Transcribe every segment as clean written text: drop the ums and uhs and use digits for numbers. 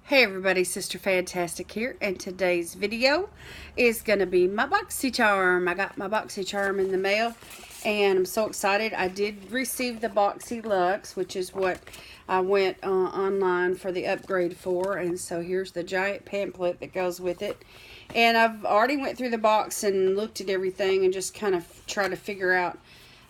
Hey everybody, Sister Fantastic here, and today's video is going to be my Boxycharm. I got my Boxycharm in the mail, and I'm so excited. I did receive the Boxy Luxe, which is what I went online for the upgrade for, and so here's the giant pamphlet that goes with it. And I've already went through the box and looked at everything and just kind of try to figure out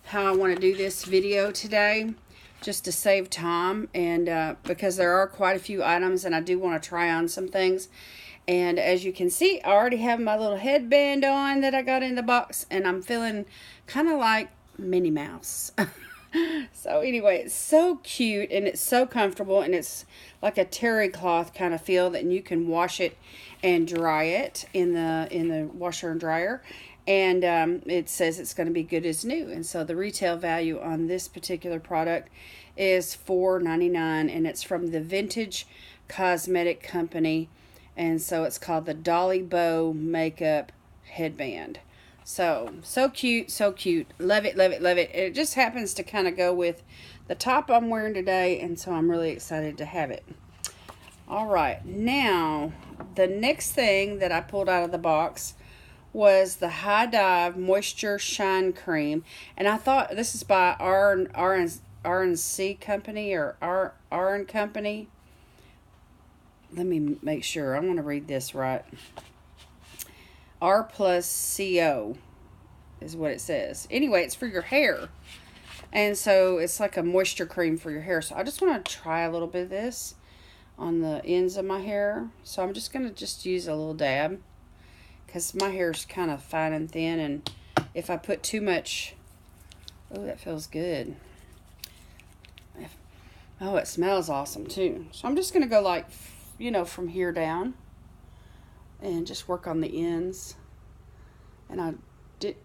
how I want to do this video today, just to save time, and because there are quite a few items and I do want to try on some things. And as you can see, I already have my little headband on that I got in the box, and I'm feeling kind of like Minnie Mouse. So anyway, it's so cute and it's so comfortable, and it's like a terry cloth kind of feel that you can wash it and dry it in the washer and dryer. And it says it's going to be good as new. And so the retail value on this particular product is $4.99, and it's from the Vintage Cosmetic Company. And so it's called the Dolly Bow Makeup Headband. So cute, so cute. Love it, love it, love it. It just happens to kind of go with the top I'm wearing today, and so I'm really excited to have it. All right, now the next thing that I pulled out of the box was the High Dive Moisture Shine Cream, and I thought this is by R&C Company or R& Company. Let me make sure. I want to read this right. R+CO is what it says. Anyway, it's for your hair, and so it's like a moisture cream for your hair. So I just want to try a little bit of this on the ends of my hair. So I'm just going to use a little dab, because my hair is kind of fine and thin, and if I put too much, oh, that feels good. Oh, it smells awesome too. So I'm just going to go like, from here down and just work on the ends. And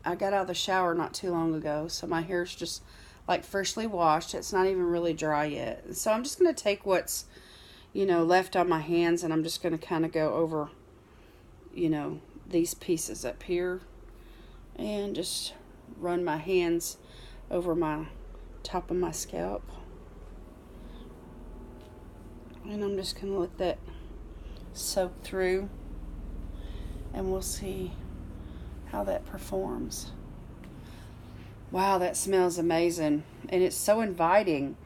I got out of the shower not too long ago, so my hair's just like freshly washed. It's not even really dry yet. So I'm just going to take what's, left on my hands, and I'm just going to kind of go over, these pieces up here, and just run my hands over my top of my scalp. And I'm just going to let that soak through, and we'll see how that performs. Wow, that smells amazing, and it's so inviting.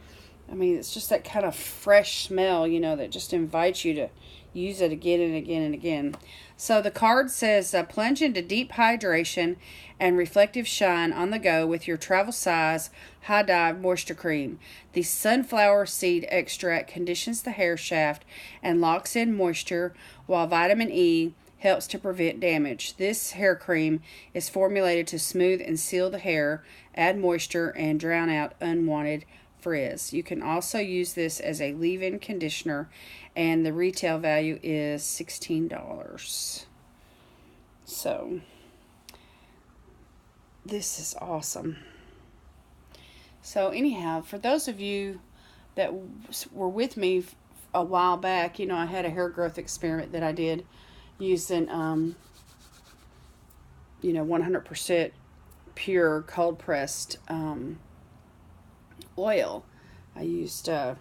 I mean, it's just that kind of fresh smell, that just invites you to use it again and again and again. So the card says, plunge into deep hydration and reflective shine on the go with your travel size High Dive Moisture Cream. The sunflower seed extract conditions the hair shaft and locks in moisture, while vitamin E helps to prevent damage. This hair cream is formulated to smooth and seal the hair, add moisture, and drown out unwanted frizz. You can also use this as a leave-in conditioner, and the retail value is $16. So this is awesome. So anyhow, for those of you that were with me a while back, I had a hair growth experiment that I did using 100% pure cold pressed oil. I used and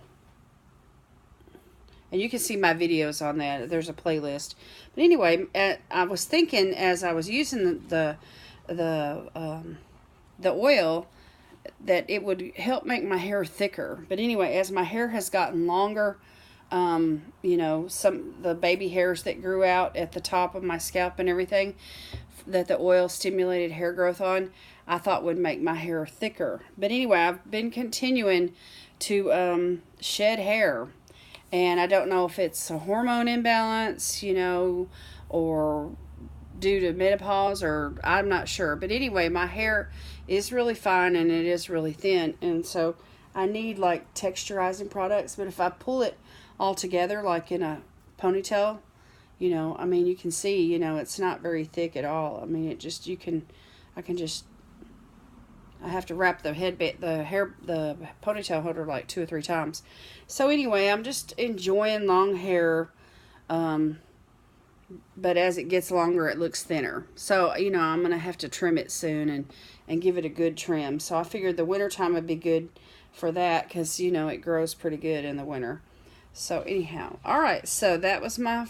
you can see my videos on that. There's a playlist. But anyway, I was thinking as I was using the oil that it would help make my hair thicker. But anyway, as my hair has gotten longer, the baby hairs that grew out at the top of my scalp and everything that the oil stimulated hair growth on, I thought would make my hair thicker. But anyway, I've been continuing to shed hair, and I don't know if it's a hormone imbalance, or due to menopause, or I'm not sure. But anyway, my hair is really fine and it is really thin, and so I need like texturizing products. But if I pull it all together like in a ponytail, you can see, it's not very thick at all. I mean, I have to wrap the ponytail holder like 2 or 3 times. So anyway, I'm just enjoying long hair, but as it gets longer, it looks thinner. So, I'm going to have to trim it soon and give it a good trim. So I figured the winter time would be good for that, because, it grows pretty good in the winter. So anyhow, all right, so that was my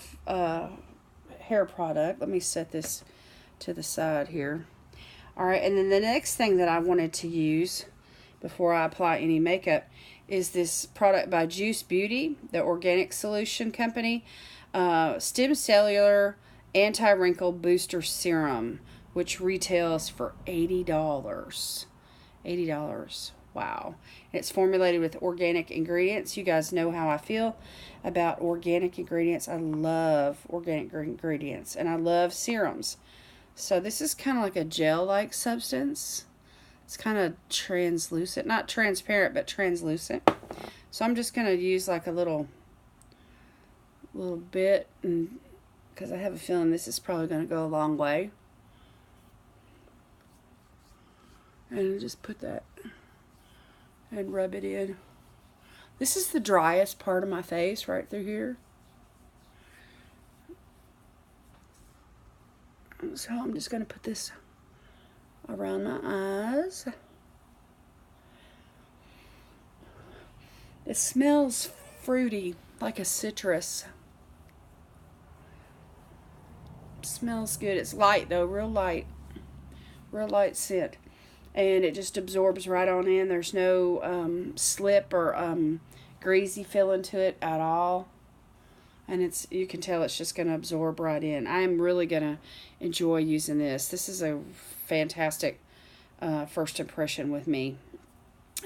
hair product. Let me set this to the side here. All right, and then the next thing that I wanted to use before I apply any makeup is this product by Juice Beauty, the organic solution company, Stem Cellular Anti-Wrinkle Booster Serum, which retails for $80. $80. Wow. And it's formulated with organic ingredients. You guys know how I feel about organic ingredients. I love organic ingredients, and I love serums. So this is kind of like a gel-like substance. It's kind of translucent. Not transparent, but translucent. So I'm just going to use like a little bit, and because I have a feeling this is probably going to go a long way. And just put that and rub it in. This is the driest part of my face, right through here. So I'm just going to put this around my eyes. It smells fruity, like a citrus. It smells good. It's light though, real light scent. And it just absorbs right on in. There's no slip or greasy feeling to it at all. And you can tell it's just going to absorb right in. I am really going to enjoy using this. This is a fantastic first impression with me.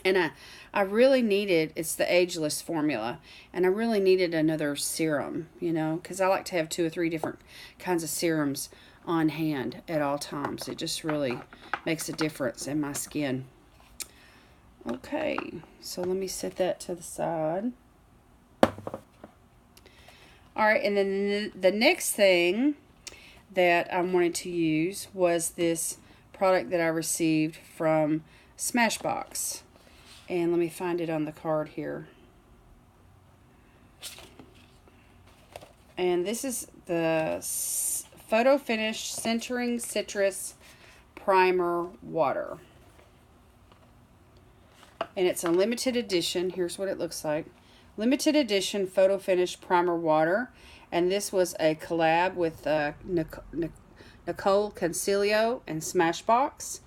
And I really needed, it's the ageless formula, and I really needed another serum, you know, because I like to have 2 or 3 different kinds of serums on hand at all times. It just really makes a difference in my skin. Okay, so let me set that to the side. All right, and then the next thing that I wanted to use was this product that I received from Smashbox. And let me find it on the card here. And this is the Photo Finish Centering Citrus Primer Water. And it's a limited edition. Here's what it looks like. Limited edition Photo Finish Primer Water. And this was a collab with Nightingale Palette and Smashbox.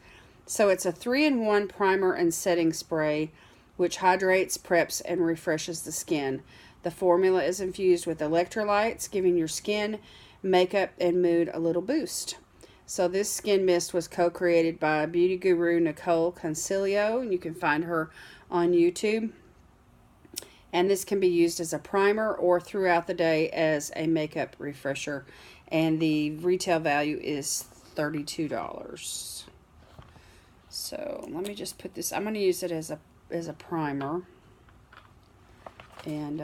So it's a 3-in-1 primer and setting spray, which hydrates, preps, and refreshes the skin. The formula is infused with electrolytes, giving your skin, makeup, and mood a little boost. So this skin mist was co-created by beauty guru Nightingale Palette, and you can find her on YouTube. And this can be used as a primer or throughout the day as a makeup refresher. And the retail value is $32. So let me just put this, I'm going to use it as a primer. And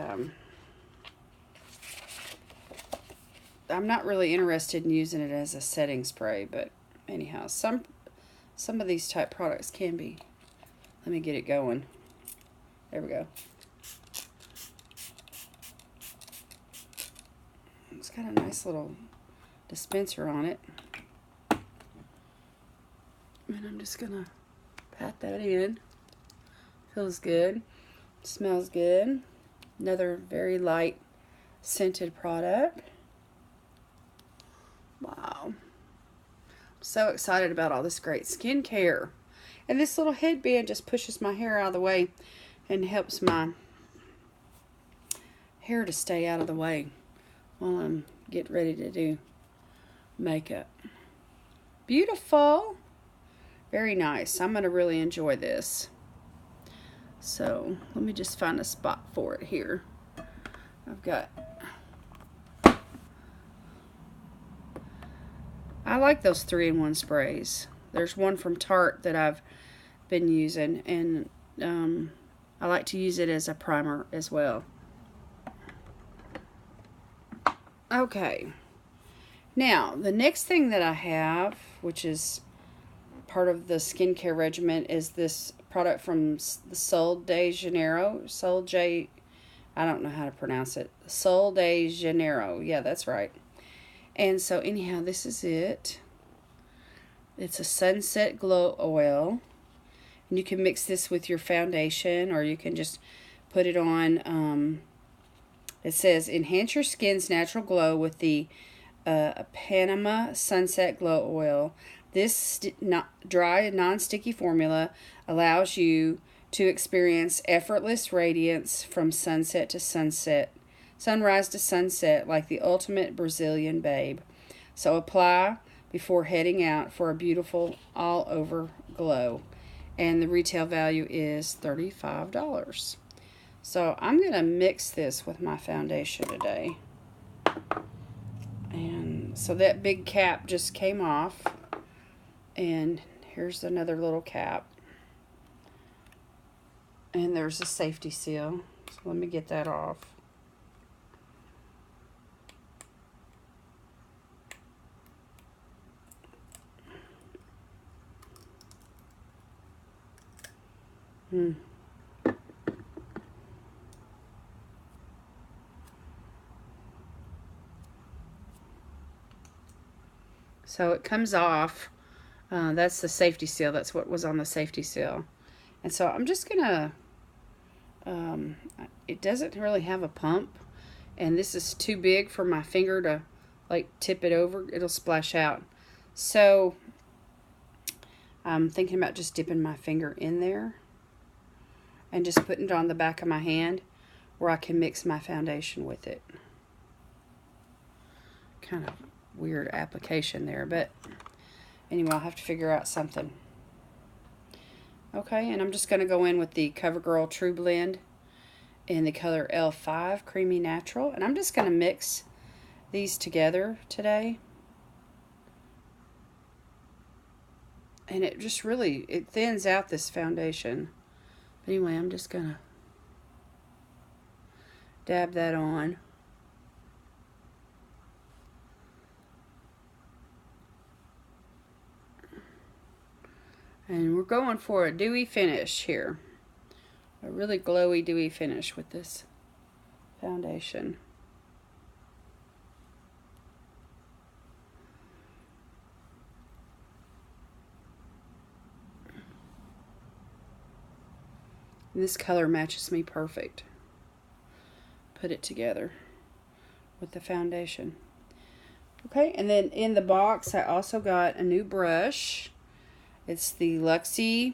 I'm not really interested in using it as a setting spray, but anyhow, some of these type products can be. Let me get it going. There we go. It's got a nice little dispenser on it. And I'm just gonna pat that in. Feels good. Smells good. Another very light scented product. Wow. I'm so excited about all this great skincare. And this little headband just pushes my hair out of the way and helps my hair to stay out of the way while I'm getting ready to do makeup. Beautiful. Very nice. I'm going to really enjoy this. So let me just find a spot for it here. I like those 3-in-1 sprays. There's one from Tarte that I've been using, and I like to use it as a primer as well. Okay. Now, the next thing that I have, which is part of the skincare regimen, is this product from the Sol de Janeiro. I don't know how to pronounce it. Sol de Janeiro. Yeah, that's right. And so anyhow, this is it. It's a Sunset Glow Oil. And you can mix this with your foundation, or you can just put it on It says, enhance your skin's natural glow with the Panama Sunset Glow Oil. This dry, non-sticky formula allows you to experience effortless radiance from sunset to sunset, sunrise to sunset, like the ultimate Brazilian babe. So apply before heading out for a beautiful all-over glow. And the retail value is $35. So I'm going to mix this with my foundation today. And so that big cap just came off. And here's another little cap. And there's a safety seal. So let me get that off. So it comes off. That's the safety seal. That's what was on the safety seal. And so I'm just gonna, it doesn't really have a pump, and this is too big for my finger to like tip it over. It'll splash out. So I'm thinking about just dipping my finger in there and just putting it on the back of my hand where I can mix my foundation with it. Kind of weird application there, but anyway, I'll have to figure out something. Okay, and I'm just going to go in with the CoverGirl True Blend in the color L5 Creamy Natural, and I'm just going to mix these together today. And it just really, it thins out this foundation. But anyway, I'm just going to dab that on. And we're going for a dewy finish here. A really glowy, dewy finish with this foundation. And this color matches me perfect. Put it together with the foundation. Okay, and then in the box, I also got a new brush. It's the Lexi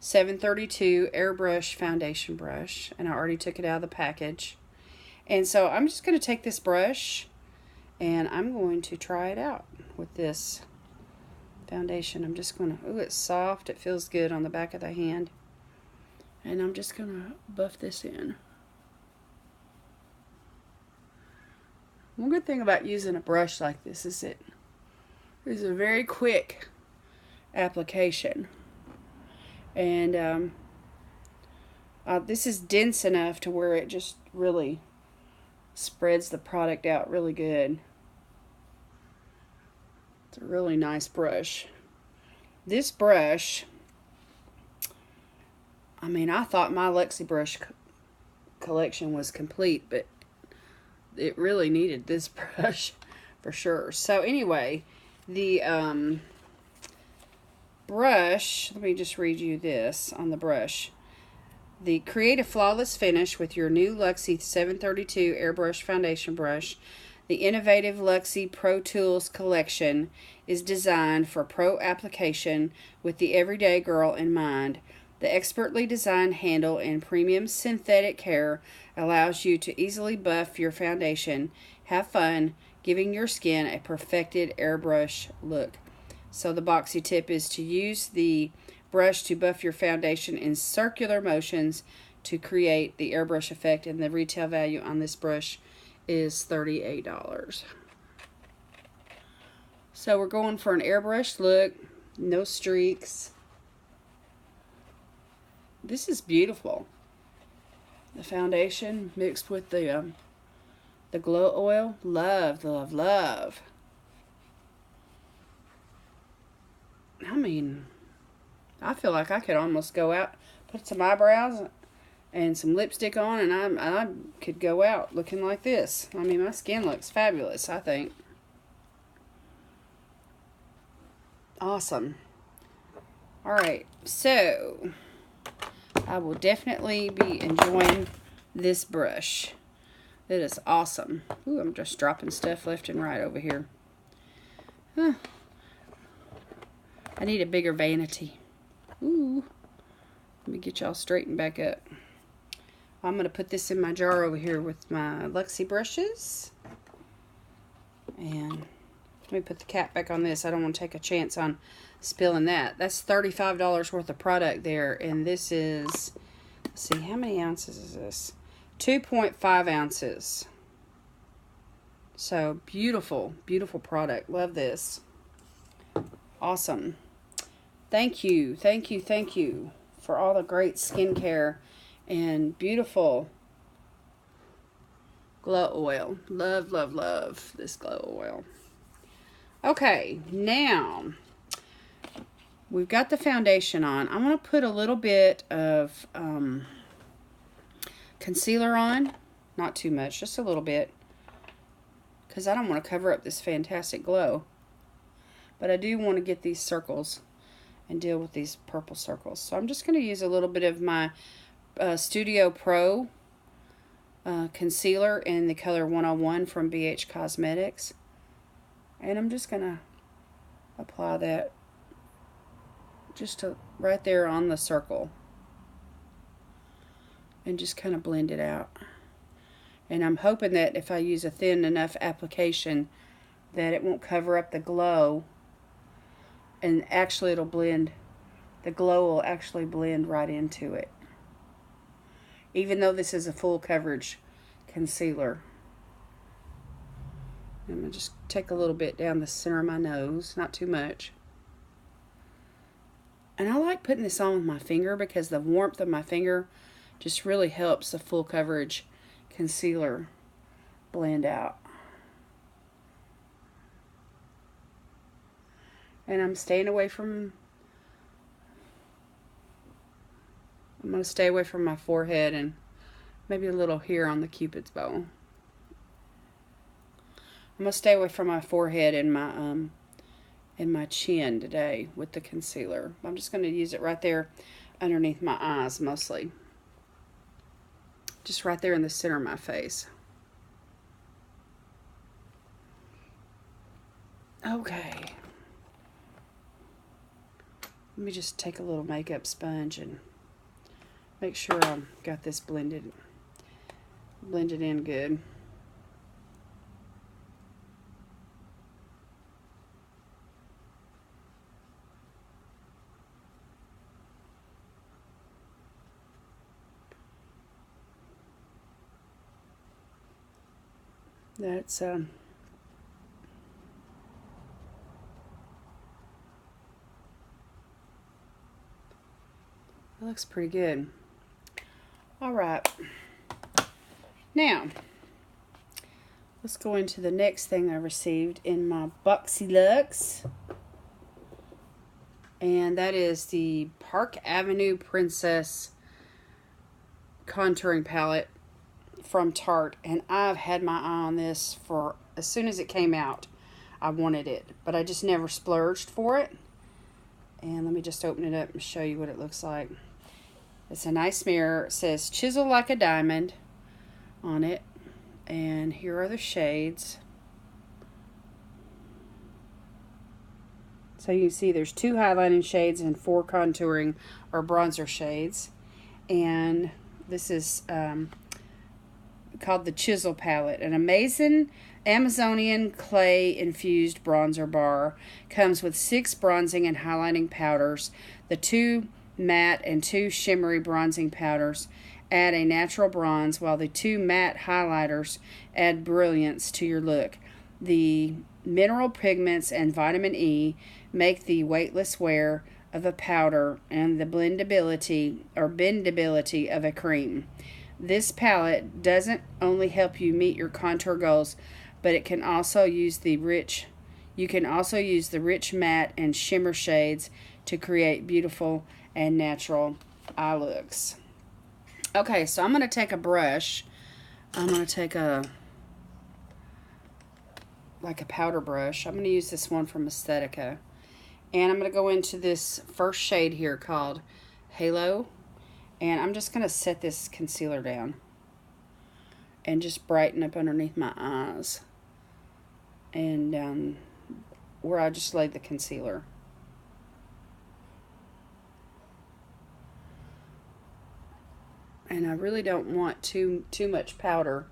732 Airbrush Foundation Brush, and I already took it out of the package. And so I'm just going to take this brush, and I'm going to try it out with this foundation. I'm just going to, ooh, it's soft. It feels good on the back of the hand. And I'm just going to buff this in. One good thing about using a brush like this is it is a very quick application. And this is dense enough to where it just really spreads the product out really good. It's a really nice brush. This brush, I mean, I thought my Lexi brush collection was complete, but it really needed this brush for sure. So anyway, the brush, let me just read you this on the brush. Create a flawless finish with your new Lexi 732 Airbrush Foundation Brush. The innovative Lexi Pro Tools collection is designed for pro application with the everyday girl in mind. The expertly designed handle and premium synthetic hair allows you to easily buff your foundation. Have fun giving your skin a perfected airbrush look. So the boxy tip is to use the brush to buff your foundation in circular motions to create the airbrush effect, and the retail value on this brush is $38. So we're going for an airbrush look, no streaks. This is beautiful. The foundation mixed with the glow oil. Love, love, love. I mean, I feel like I could almost go out, put some eyebrows and some lipstick on, and I could go out looking like this. I mean, my skin looks fabulous, I think. Awesome. Alright, so I will definitely be enjoying this brush. It is awesome. Ooh, I'm just dropping stuff left and right over here. Huh. I need a bigger vanity. Ooh. Let me get y'all straightened back up. I'm going to put this in my jar over here with my Lexi brushes. And let me put the cap back on this. I don't want to take a chance on spilling that. That's $35 worth of product there. And this is, let's see, how many ounces is this? 2.5 ounces. So beautiful, beautiful product. Love this. Awesome. Thank you, thank you, thank you for all the great skincare and beautiful glow oil. Love, love, love this glow oil. Okay, now we've got the foundation on. I'm going to put a little bit of concealer on. Not too much, just a little bit. Because I don't want to cover up this fantastic glow. But I do want to get these circles and deal with these purple circles. So I'm just going to use a little bit of my Studio Pro concealer in the color 101 from BH Cosmetics. And I'm just going to apply that just right there on the circle. And just kind of blend it out. And I'm hoping that if I use a thin enough application that it won't cover up the glow. And actually it'll blend, the glow will actually blend right into it. Even though this is a full coverage concealer. I'm going to just take a little bit down the center of my nose, not too much. And I like putting this on with my finger because the warmth of my finger just really helps the full coverage concealer blend out. And I'm staying away from, I'm going to stay away from my forehead and maybe a little here on the Cupid's bow. I'm going to stay away from my forehead and my chin today with the concealer. I'm just going to use it right there underneath my eyes mostly. Just right there in the center of my face. Okay. Let me just take a little makeup sponge and make sure I've got this blended in good. That's it looks pretty good. All right. Now, let's go into the next thing I received in my Boxy Luxe. And that is the Park Avenue Princess contouring palette from Tarte. And I've had my eye on this for, as soon as it came out, I wanted it. But I just never splurged for it. And let me just open it up and show you what it looks like. It's a nice mirror. It says chisel like a diamond on it. And here are the shades. So you can see there's 2 highlighting shades and 4 contouring or bronzer shades. And this is called the Chisel Palette. An amazing Amazonian clay infused bronzer bar. Comes with 6 bronzing and highlighting powders. The 2 matte and 2 shimmery bronzing powders add a natural bronze, while the 2 matte highlighters add brilliance to your look. The mineral pigments and vitamin E make the weightless wear of a powder and the blendability or bendability of a cream. This palette doesn't only help you meet your contour goals, but it can also use the rich matte and shimmer shades to create beautiful and natural eye looks. Okay, so I'm going to take a brush. I'm going to take a powder brush. I'm going to use this one from Aesthetica. And I'm going to go into this first shade here called Halo. And I'm just going to set this concealer down. and just brighten up underneath my eyes and down where I just laid the concealer. And I really don't want too much powder,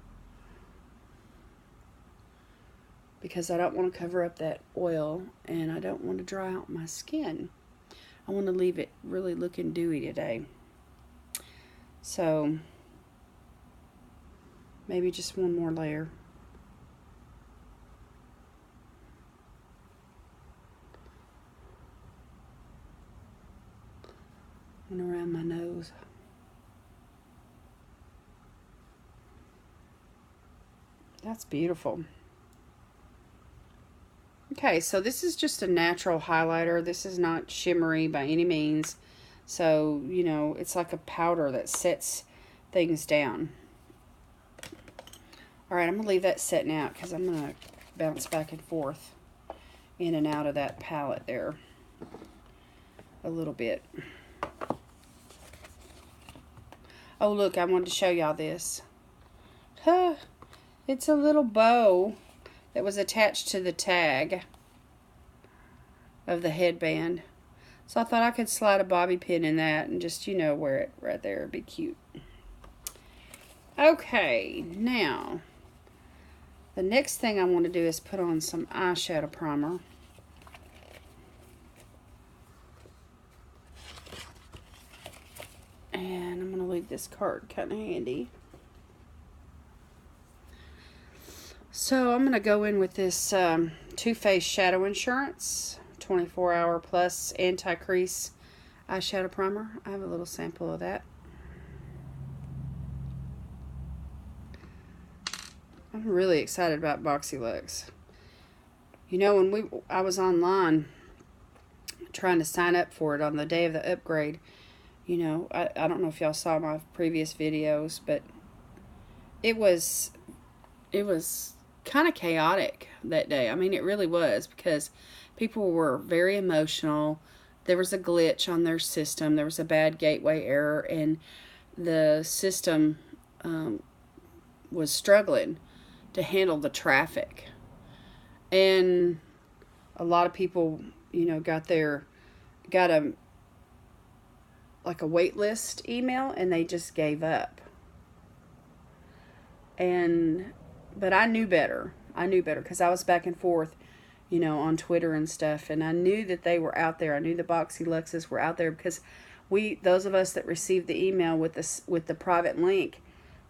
because I don't want to cover up that oil, and I don't want to dry out my skin. I want to leave it really looking dewy today. So maybe just one more layer. And around my nose. That's beautiful. Okay, so this is just a natural highlighter. This is not shimmery by any means. So, you know, it's like a powder that sets things down. Alright, I'm going to leave that setting out because I'm going to bounce back and forth in and out of that palette there a little bit. Oh, look, I wanted to show y'all this. Huh, it's a little bow that was attached to the tag of the headband. So I thought I could slide a bobby pin in that and just, you know, wear it right there. It'd be cute. Okay, now the next thing I want to do is put on some eyeshadow primer. And I'm going to leave this card kind of handy. So I'm going to go in with this Too Faced Shadow Insurance 24-hour plus anti-crease eyeshadow primer. I have a little sample of that. I'm really excited about Boxy Luxe. You know, when I was online trying to sign up for it on the day of the upgrade, you know, I don't know if y'all saw my previous videos, but it was kind of chaotic that day. I mean, it really was, because people were very emotional. There was a glitch on their system. There was a bad gateway error, and the system was struggling to handle the traffic. And a lot of people, you know, got a wait list email, and they just gave up. But I knew better. I knew better because I was back and forth, you know, on Twitter and stuff, and I knew that they were out there. I knew the Boxy Luxes were out there because those of us that received the email with the private link,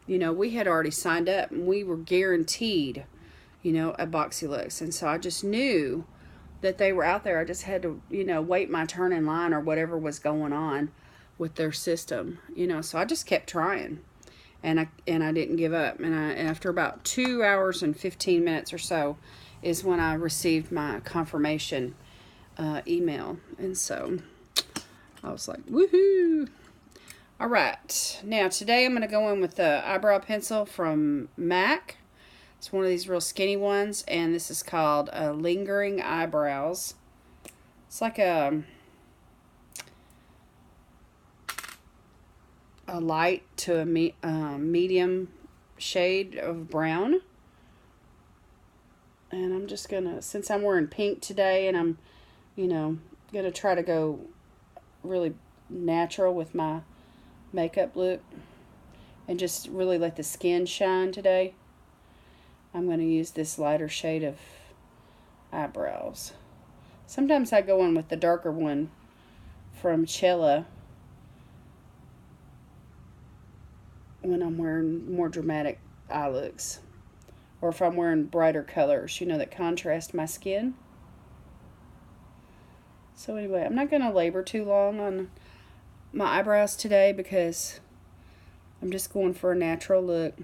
you know, we had already signed up and we were guaranteed, you know, a Boxy Luxe. And so I just knew that they were out there. I just had to, you know, wait my turn in line or whatever was going on with their system, you know. So I just kept trying. And I didn't give up. And after about 2 hours and 15 minutes or so is when I received my confirmation email. And so I was like, woohoo! All right. Now today I'm going to go in with the eyebrow pencil from MAC. It's one of these real skinny ones. And this is called Lingering Eyebrows. It's like a light to a medium shade of brown. And I'm just gonna, since I'm wearing pink today, and I'm, you know, gonna try to go really natural with my makeup look and just really let the skin shine today, I'm gonna use this lighter shade of eyebrows. Sometimes I go in with the darker one from Cella when I'm wearing more dramatic eye looks, or if I'm wearing brighter colors, you know, that contrast my skin. So anyway, I'm not going to labor too long on my eyebrows today because I'm just going for a natural look.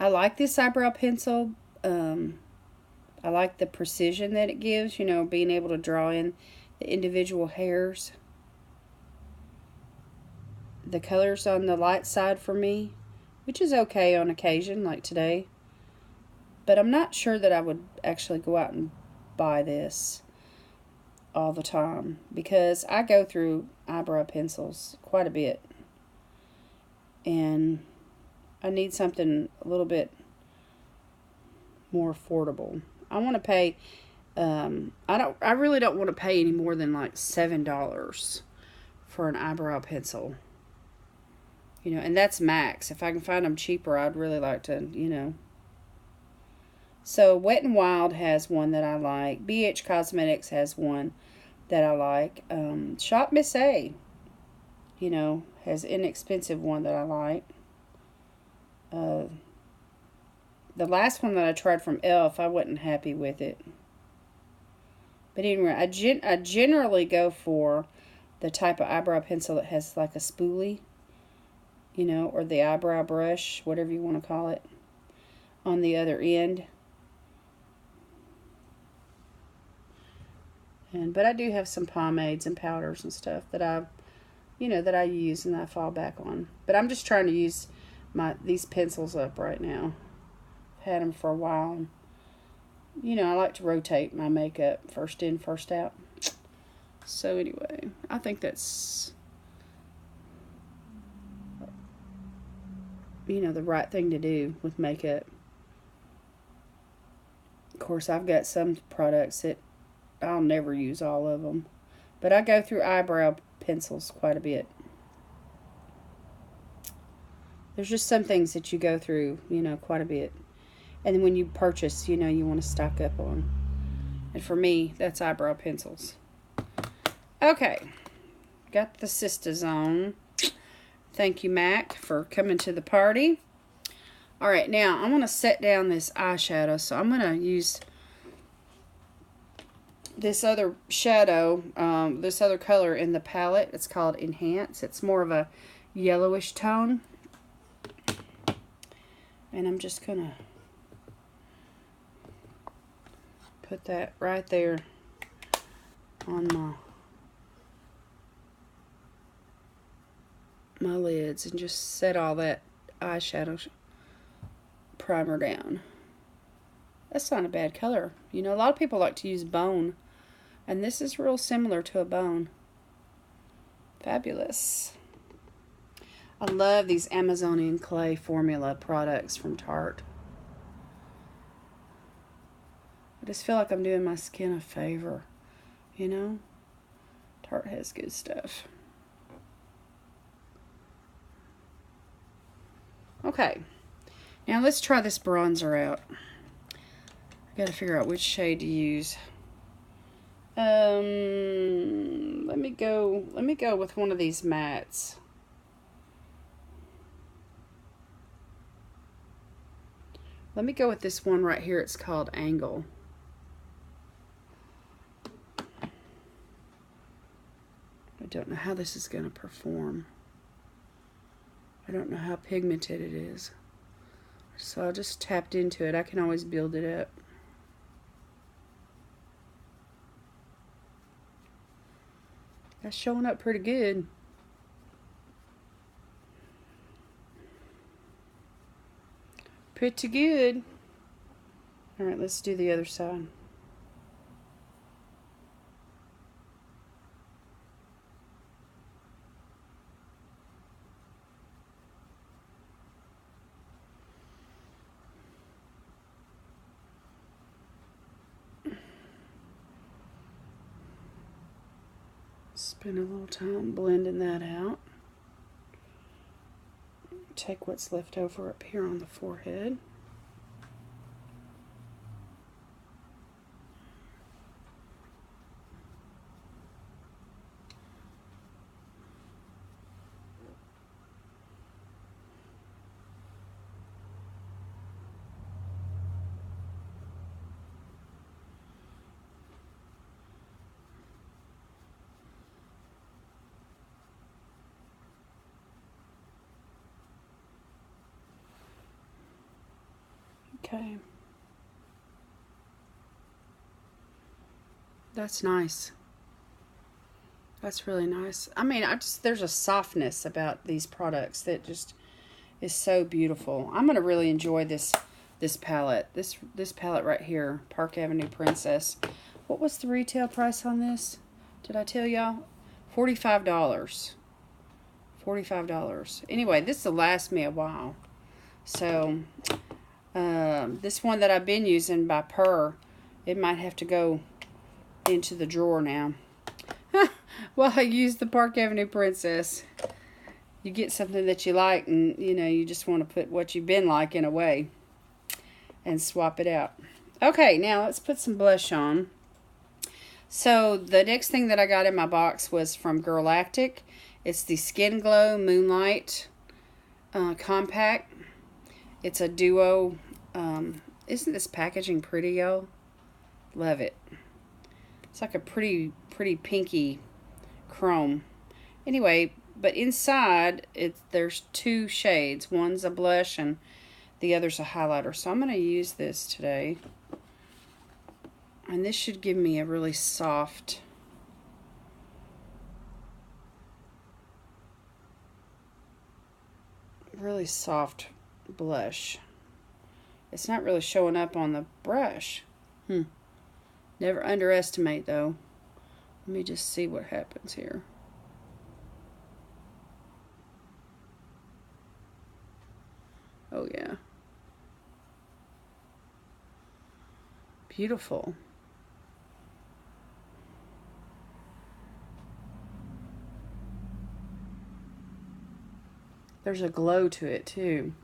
I like this eyebrow pencil. I like the precision that it gives, you know, being able to draw in the individual hairs. The color's on the light side for me, which is okay on occasion, like today. But I'm not sure that I would actually go out and buy this all the time, because I go through eyebrow pencils quite a bit. and I need something a little bit more affordable. I want to pay, I really don't want to pay any more than like $7 for an eyebrow pencil. You know, and that's max. If I can find them cheaper, I'd really like to, you know. So Wet n Wild has one that I like. BH Cosmetics has one that I like. Shop Miss A, you know, has inexpensive one that I like. The last one that I tried from e.l.f., I wasn't happy with it. But anyway, I generally go for the type of eyebrow pencil that has like a spoolie, you know, or the eyebrow brush, whatever you want to call it, on the other end. But I do have some pomades and powders and stuff that I use and I fall back on. But I'm just trying to use these pencils up right now. I've had them for a while. You know, I like to rotate my makeup, first in, first out. So anyway, I think that's, you know, the right thing to do with makeup. Of course, I've got some products that I'll never use all of them. But I go through eyebrow pencils quite a bit. There's just some things that you go through, you know, quite a bit. And then when you purchase, you know, you want to stock up on. And for me, that's eyebrow pencils. Okay. Got the sisters on. Thank you, Mac, for coming to the party. Alright, now I want to set down this eyeshadow. So I'm going to use this other shadow, this other color in the palette. It's called Enhance. It's more of a yellowish tone. And I'm just going to put that right there on my lids and just set all that eyeshadow primer down. That's not a bad color. You know, a lot of people like to use bone, and this is real similar to a bone. Fabulous. I love these Amazonian clay formula products from Tarte. I just feel like I'm doing my skin a favor, you know? Tarte has good stuff. Okay, now let's try this bronzer out. I gotta figure out which shade to use. Let me go with one of these mattes. Let me go with this one right here. It's called Angle. I don't know how this is going to perform. I don't know how pigmented it is. So I just tapped into it. I can always build it up. That's showing up pretty good. Pretty good. Alright, let's do the other side. Spend a little time blending that out. Take what's left over up here on the forehead. Okay. That's nice. That's really nice. I mean, there's a softness about these products that just is so beautiful. I'm going to really enjoy this palette. This palette right here, Park Avenue Princess. What was the retail price on this? Did I tell y'all? $45 $45. Anyway, this will last me a while. So, this one that I've been using by Purr, it might have to go into the drawer now. Well, I used the Park Avenue Princess. You get something that you like, and you know, you just want to put what you've been liking away and swap it out. Okay, now let's put some blush on. So the next thing that I got in my box was from Lactic. It's the Skin Glow Moonlight Compact. It's a duo. Isn't this packaging pretty, y'all? Love it. It's like a pretty pinky chrome. Anyway, but inside there's two shades. One's a blush and the other's a highlighter. So I'm going to use this today. And this should give me a really soft blush. It's not really showing up on the brush. Never underestimate, though. Let me just see what happens here. Oh, yeah. Beautiful. There's a glow to it, too.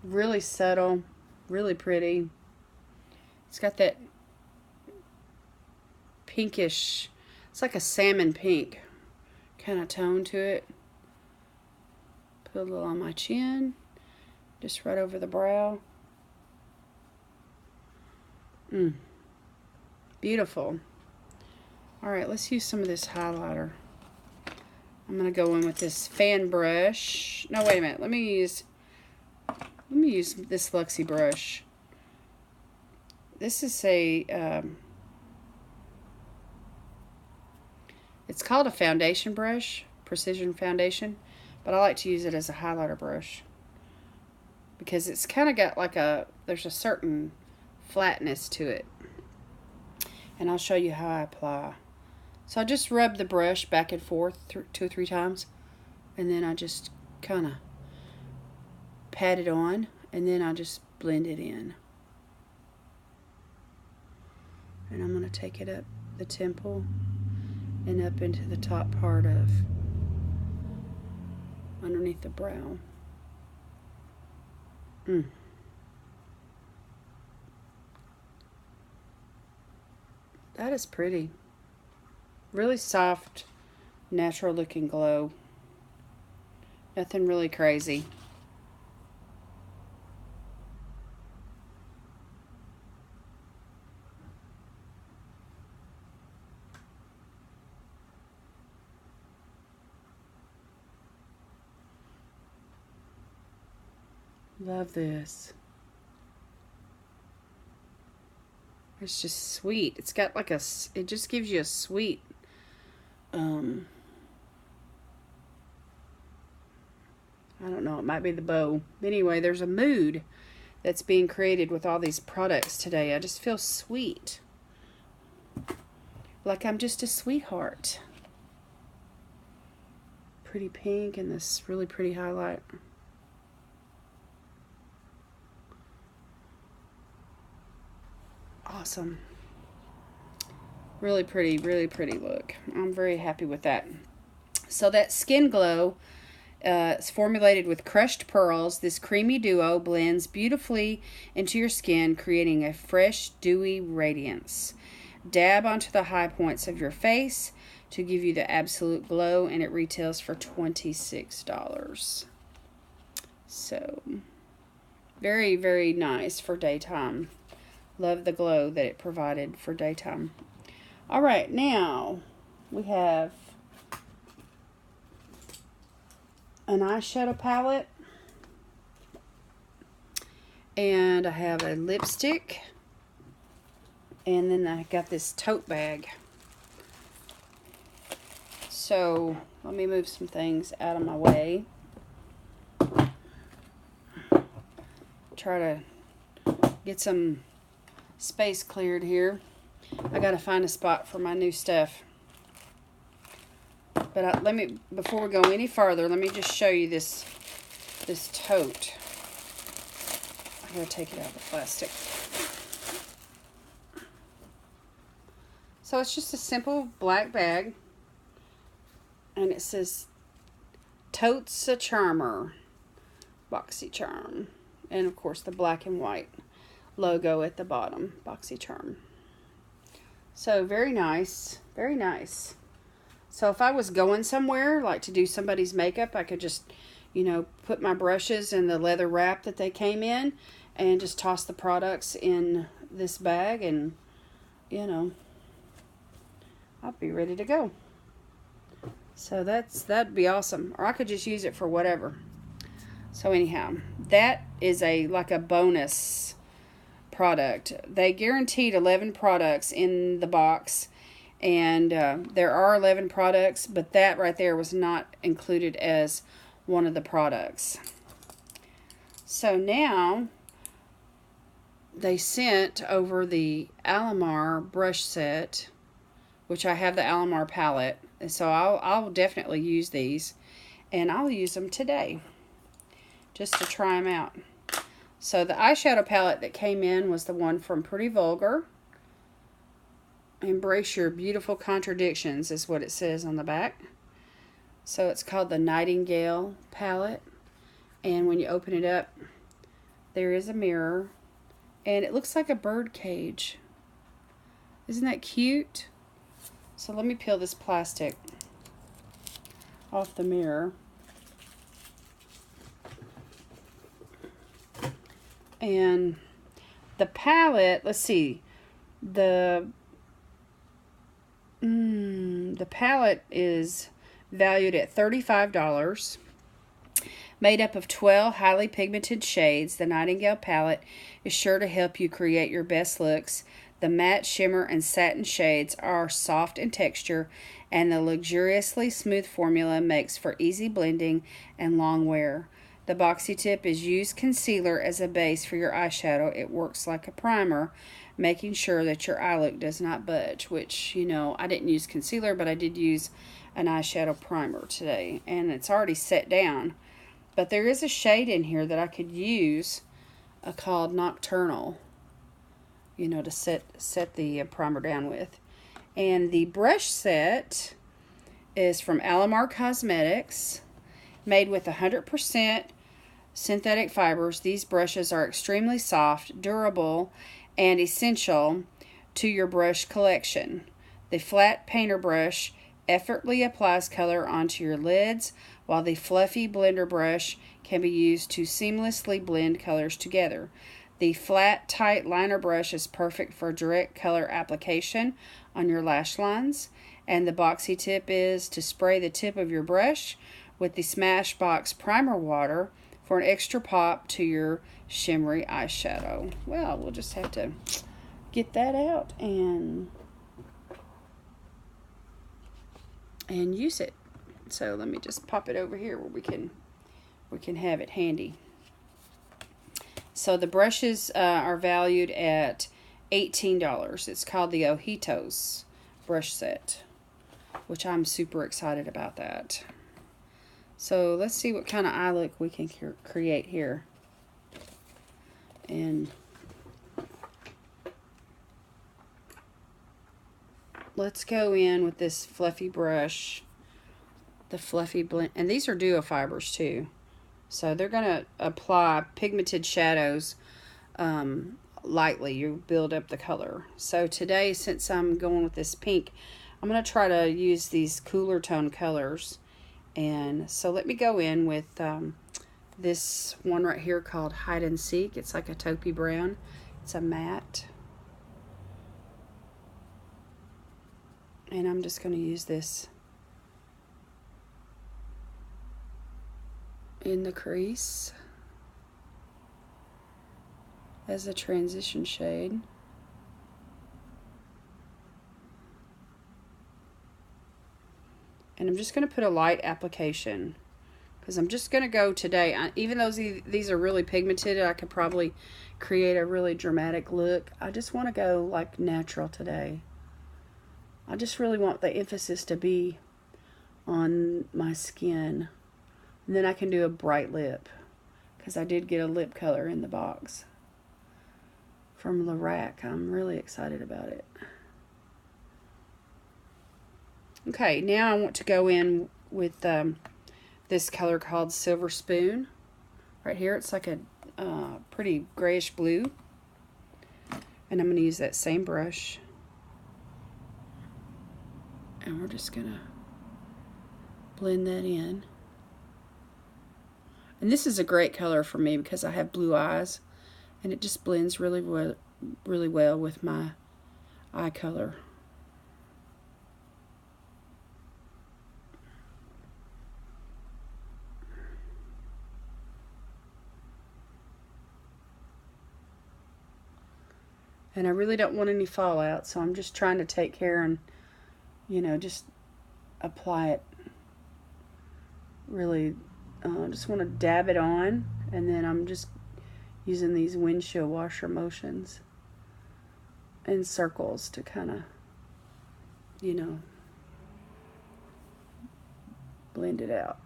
Really subtle, really pretty. It's got that pinkish, it's like a salmon pink kind of tone to it. Put a little on my chin, just right over the brow. Beautiful. Alright, let's use some of this highlighter. I'm going to go in with this fan brush. No, wait a minute. Let me use this Lexi brush. This is a, it's called a foundation brush, precision foundation, but I like to use it as a highlighter brush because it's kind of got like there's a certain flatness to it. And I'll show you how I apply. So I just rub the brush back and forth 2 or 3 times, and then I just kind of pat it on, and then I just blend it in. And I'm going to take it up the temple and up into the top part of underneath the brow. That is pretty. Really soft, natural looking glow. Nothing really crazy. Love this. It's just sweet. It's got like it just gives you a sweet, I don't know, it might be the bow. Anyway, there's a mood that's being created with all these products today. I just feel sweet. Like I'm just a sweetheart. Pretty pink and this really pretty highlight. Awesome. Really pretty look. I'm very happy with that. So that Skin Glow is formulated with crushed pearls. This creamy duo blends beautifully into your skin, creating a fresh, dewy radiance. Dab onto the high points of your face to give you the absolute glow, and it retails for $26. So, very, very nice for daytime. Love the glow that it provided for daytime. Alright, now we have an eyeshadow palette. And I have a lipstick. And then I got this tote bag. So, let me move some things out of my way. Try to get some space cleared here. I gotta find a spot for my new stuff. But But before we go any further, let me just show you this tote. I'm going to take it out of the plastic. So it's just a simple black bag. And it says Totes a Charmer, Boxycharm. And of course the black and white logo at the bottom, Boxycharm. So very nice, very nice. So if I was going somewhere, like to do somebody's makeup, I could just, you know, put my brushes in the leather wrap that they came in and just toss the products in this bag and, you know, I'll be ready to go. So that'd be awesome. Or I could just use it for whatever. So anyhow, that is like a bonus product. They guaranteed 11 products in the box. And there are 11 products, but that right there was not included as one of the products. So now they sent over the Alomar Brush Set, which I have the Alomar palette. And so I'll definitely use these, and I'll use them today just to try them out. So the eyeshadow palette that came in was the one from Pretty Vulgar. Embrace your beautiful contradictions is what it says on the back. So it's called the Nightingale Palette. And when you open it up, there is a mirror. And it looks like a bird cage. Isn't that cute? So let me peel this plastic off the mirror. And the palette, let's see. The palette is valued at $35. Made up of 12 highly pigmented shades, the Nightingale palette is sure to help you create your best looks. The matte, shimmer, and satin shades are soft in texture, and the luxuriously smooth formula makes for easy blending and long wear. The Boxy tip is use concealer as a base for your eyeshadow. It works like a primer, making sure that your eye look does not budge, which, you know, I didn't use concealer, but I did use an eyeshadow primer today, and it's already set down. But there is a shade in here that I could use called Nocturnal, you know, to set the primer down with. And the brush set is from Alomar Cosmetics, made with 100% synthetic fibers. These brushes are extremely soft, durable, and essential to your brush collection. The flat painter brush effortlessly applies color onto your lids, while the fluffy blender brush can be used to seamlessly blend colors together. The flat, tight liner brush is perfect for direct color application on your lash lines. And the Boxy tip is to spray the tip of your brush with the Smashbox Primer Water for an extra pop to your shimmery eyeshadow. Well, we'll just have to get that out and use it. So let me just pop it over here where we can have it handy. So the brushes are valued at $18. It's called the Ojitos Brush Set, which I'm super excited about that. So let's see what kind of eye look we can create here. And let's go in with this fluffy brush, the fluffy blend, and these are duo fibers too. So they're going to apply pigmented shadows lightly. You build up the color. So today, since I'm going with this pink, I'm going to try to use these cooler tone colors. And so let me go in with this one right here called Hide and Seek. It's like a taupey brown. It's a matte. And I'm just going to use this in the crease as a transition shade. And I'm just going to put a light application because I'm just going to go today. Even though these are really pigmented, I could probably create a really dramatic look. I just want to go like natural today. I just really want the emphasis to be on my skin. And then I can do a bright lip, because I did get a lip color in the box from Lorac. I'm really excited about it. Okay, now I want to go in with this color called Silver Spoon. Right here, it's like a pretty grayish blue. And I'm going to use that same brush. And we're just going to blend that in. And this is a great color for me because I have blue eyes. And it just blends really well with my eye color. And I really don't want any fallout, so I'm just trying to take care and, you know, just apply it really. Just want to dab it on, and then I'm just using these windshield washer motions in circles to kind of, you know, blend it out.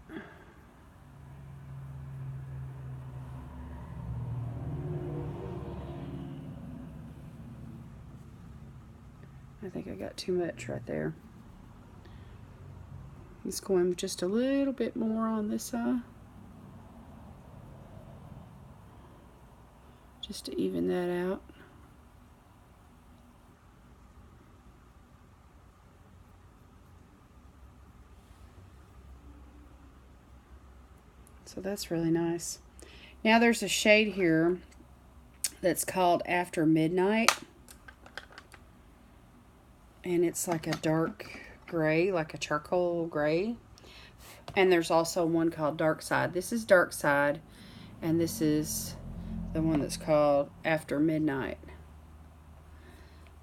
I think I got too much right there. Let's go in with just a little bit more on this side, just to even that out. So that's really nice. Now there's a shade here that's called After Midnight. And it's like a dark gray, like a charcoal gray. And there's also one called Dark Side. This is Dark Side, and this is the one that's called After Midnight.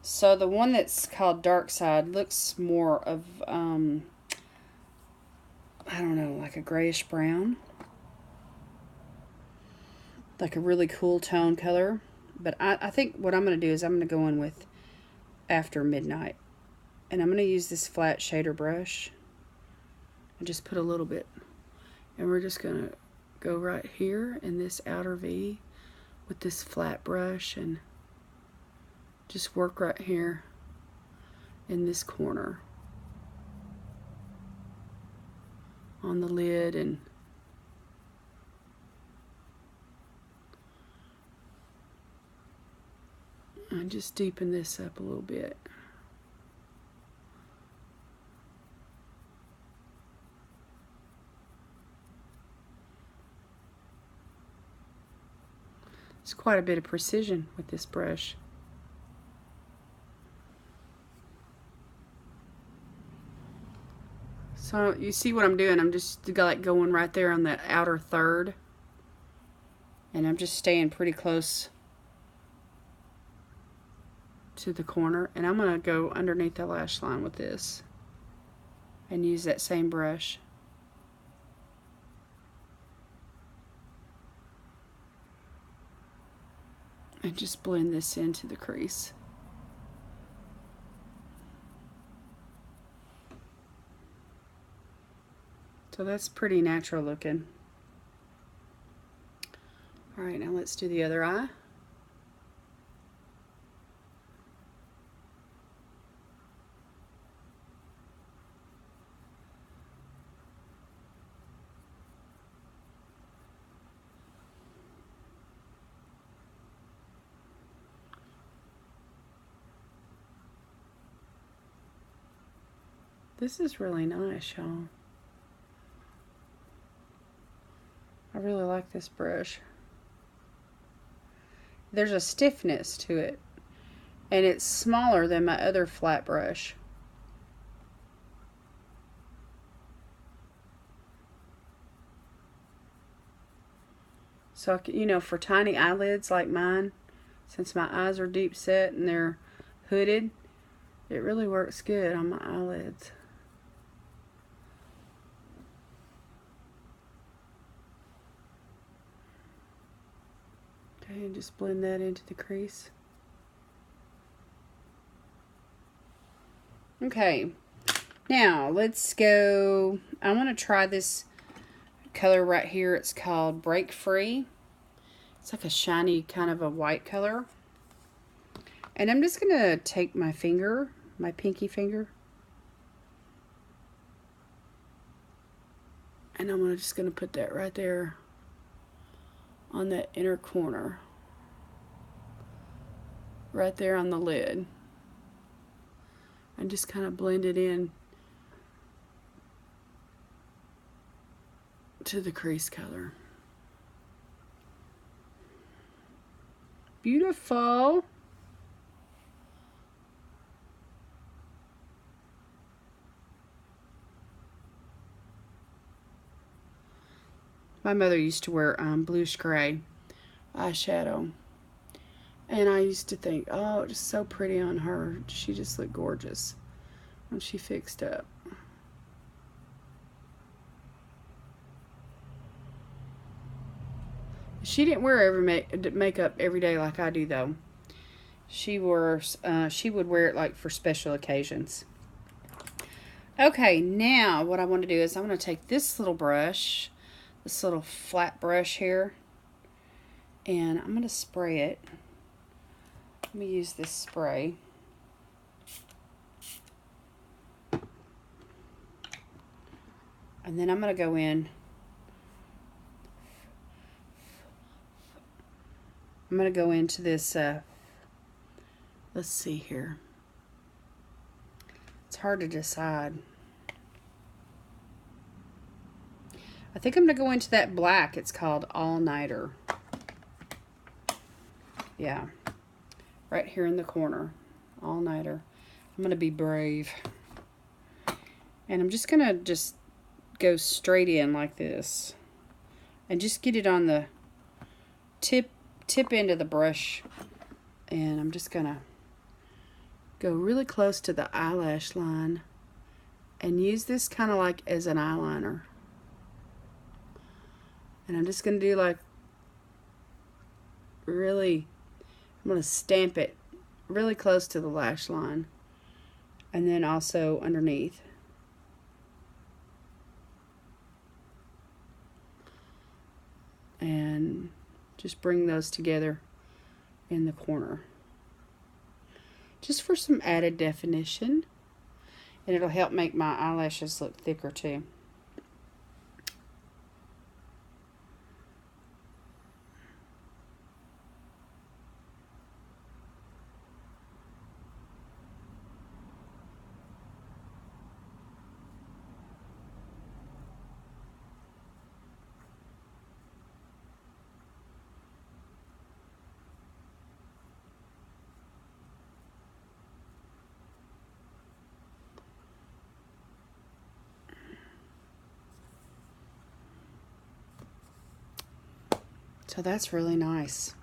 So the one that's called Dark Side looks more of, I don't know, like a grayish brown. Like a really cool tone color. But I think what I'm going to do is I'm going to go in with After Midnight. And I'm going to use this flat shader brush and just put a little bit. And we're just going to go right here in this outer V with this flat brush and just work right here in this corner on the lid and just deepen this up a little bit. It's quite a bit of precision with this brush. So you see what I'm doing? I'm just like going right there on the outer third. And I'm just staying pretty close to the corner. And I'm going to go underneath the lash line with this. And use that same brush. And just blend this into the crease. So that's pretty natural looking. Alright, now let's do the other eye. This is really nice, y'all. I really like this brush. There's a stiffness to it, and it's smaller than my other flat brush. So, you know, for tiny eyelids like mine, since my eyes are deep set and they're hooded, it really works good on my eyelids. Okay, and just blend that into the crease. Okay, Now, let's go. I want to try this color right here. It's called Break Free. It's like a shiny kind of a white color. And I'm just going to take my finger, my pinky finger, and I'm just going to put that right there on that inner corner. Right there on the lid. And just kind of blend it in to the crease color. Beautiful. My mother used to wear bluish gray eyeshadow. And I used to think, oh, it's so pretty on her. She just looked gorgeous when she fixed up. She didn't wear makeup every day like I do, though. She would wear it like for special occasions. Okay, now what I want to do is I want to take this little brush, this little flat brush here, and I'm going to spray it. Let me use this spray. And then I'm going to go in. I'm going to go into this, let's see here. It's hard to decide. I think I'm going to go into that black. It's called All Nighter. Yeah. Right here in the corner. All Nighter. I'm going to be brave. And I'm just going to go straight in like this. And just get it on the tip end of the brush. And I'm just going to go really close to the eyelash line. And use this kind of like as an eyeliner. And I'm just going to do like really... I'm going to stamp it really close to the lash line and then also underneath. And just bring those together in the corner. Just for some added definition. And it'll help make my eyelashes look thicker too. So that's really nice.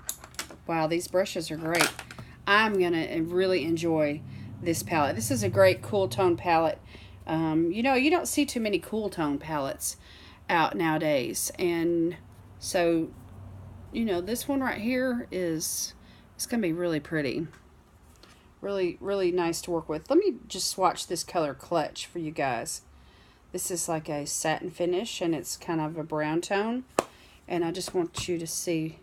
Wow, these brushes are great. I'm going to really enjoy this palette. This is a great cool tone palette. You know, you don't see too many cool tone palettes out nowadays. And so, you know, this one right here it's going to be really pretty. Really, really nice to work with. Let me just swatch this color Clutch for you guys. This is like a satin finish, and it's kind of a brown tone. And I just want you to see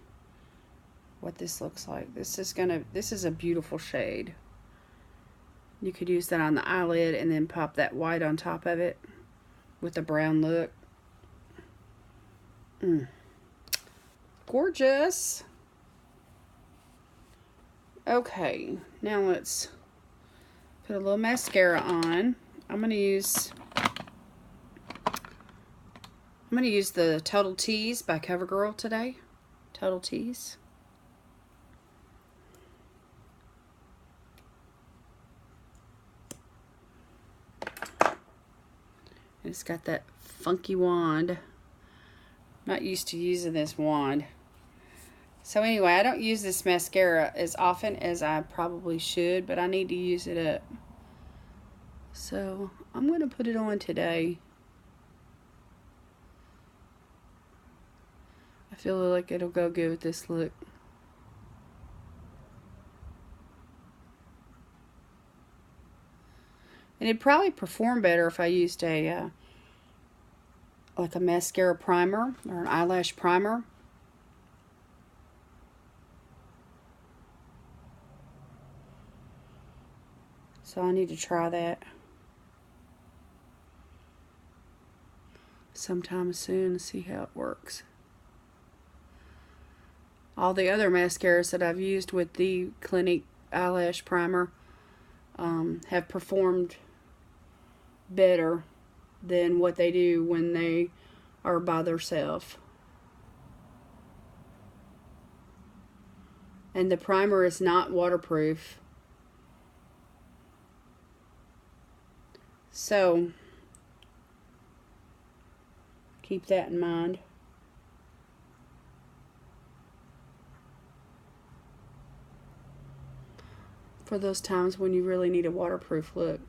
what this looks like. This is a beautiful shade. You could use that on the eyelid and then pop that white on top of it with a brown look. Gorgeous. Okay, now let's put a little mascara on. I'm going to use the Total Tease by CoverGirl today. Total Tease. And it's got that funky wand. Not used to using this wand. So anyway, I don't use this mascara as often as I probably should, but I need to use it up. So I'm going to put it on today. I feel like it'll go good with this look. And it'd probably perform better if I used a like a mascara primer or an eyelash primer. So I need to try that sometime soon and see how it works. All the other mascaras that I've used with the Clinique eyelash primer have performed better than what they do when they are by themselves. And the primer is not waterproof. So keep that in mind. For those times when you really need a waterproof look.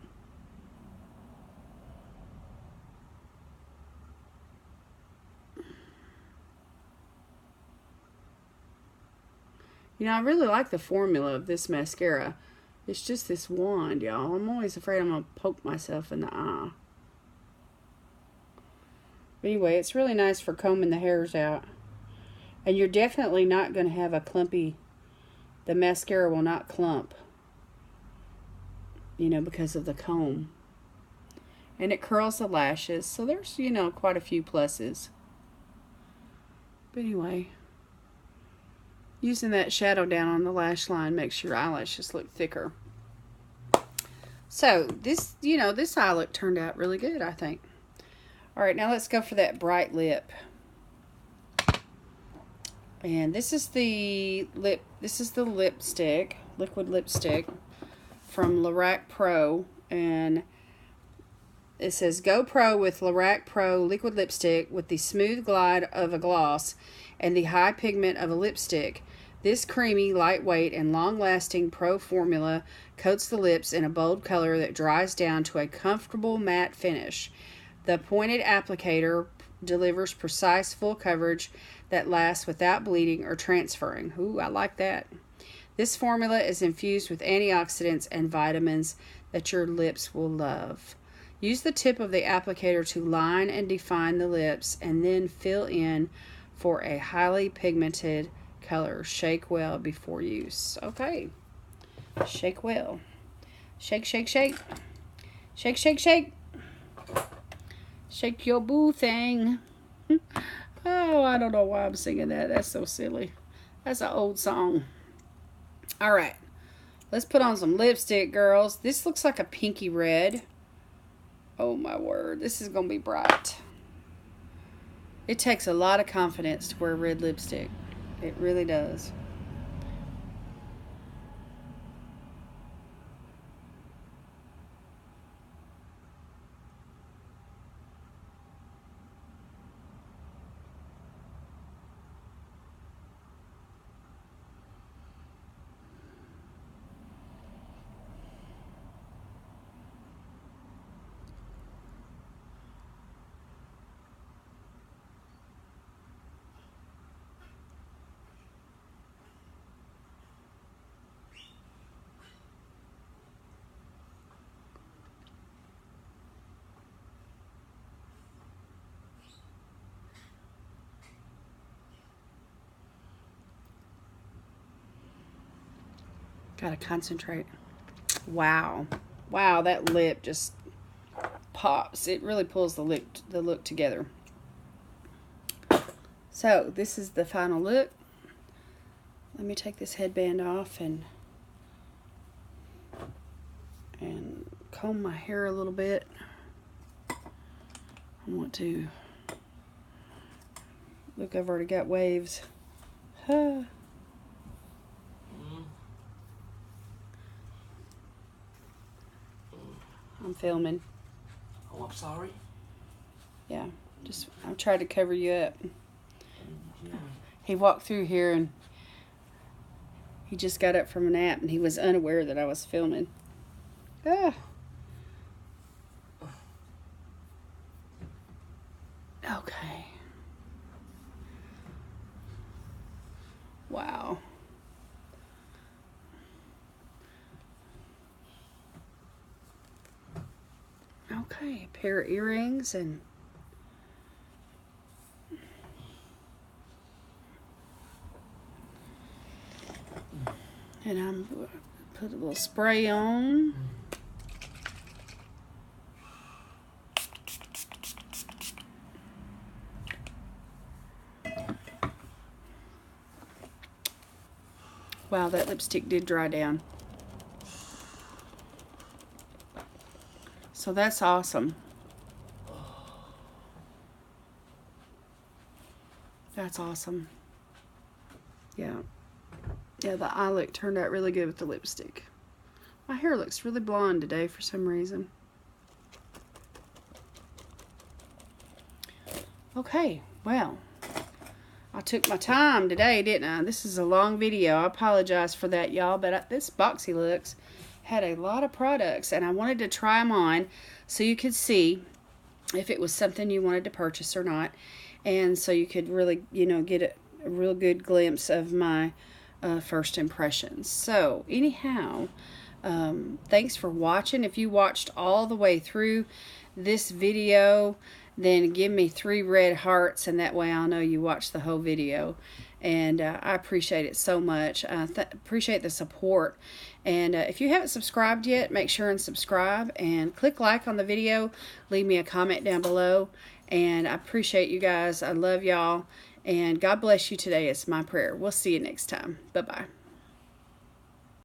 You know, I really like the formula of this mascara. It's just this wand, y'all. I'm always afraid I'm going to poke myself in the eye. But anyway, it's really nice for combing the hairs out. And you're definitely not going to have a clumpy, the mascara will not clump. You know, because of the comb. And it curls the lashes. So there's, you know, quite a few pluses. But anyway, using that shadow down on the lash line makes your eyelashes look thicker. So this, you know, this eye look turned out really good, I think. All right, now let's go for that bright lip. And this is the lipstick, liquid lipstick from Lorac Pro, and it says Go Pro with Lorac Pro liquid lipstick with the smooth glide of a gloss and the high pigment of a lipstick. This creamy, lightweight, and long-lasting pro formula coats the lips in a bold color that dries down to a comfortable matte finish. The pointed applicator delivers precise full coverage that lasts without bleeding or transferring. Ooh, I like that. This formula is infused with antioxidants and vitamins that your lips will love. Use the tip of the applicator to line and define the lips and then fill in for a highly pigmented color. Shake well before use. Okay. Shake well. Shake, shake, shake. Shake, shake, shake. Shake your boo thing. Oh, I don't know why I'm singing that. That's so silly. That's an old song. All right, let's put on some lipstick, girls. This looks like a pinky red. Oh my word, this is gonna be bright. It takes a lot of confidence to wear red lipstick. It really does. Gotta concentrate. Wow. Wow, that lip just pops. It really pulls the look together. So, this is the final look. Let me take this headband off and comb my hair a little bit. I want to look, I've already got waves. I'm filming. Oh, I'm sorry. Yeah, just I'm trying to cover you up. He walked through here and he just got up from a nap and he was unaware that I was filming. Ah. Okay. Wow. Okay, a pair of earrings and I'm going to put a little spray on. Wow, that lipstick did dry down. So that's awesome. That's awesome. Yeah. Yeah, the eye look turned out really good with the lipstick. My hair looks really blonde today for some reason. Okay, well, I took my time today, didn't I? This is a long video. I apologize for that, y'all, but this Boxy Luxe had a lot of products, and I wanted to try them on so you could see if it was something you wanted to purchase or not, and so you could really, you know, get a real good glimpse of my first impressions. So anyhow, thanks for watching. If you watched all the way through this video, then give me 3 red hearts, and that way I'll know you watched the whole video. And I appreciate it so much. Appreciate the support. And if you haven't subscribed yet, make sure and subscribe and click like on the video. Leave me a comment down below. And I appreciate you guys. I love y'all. And God bless you today. It's my prayer. We'll see you next time. Bye-bye.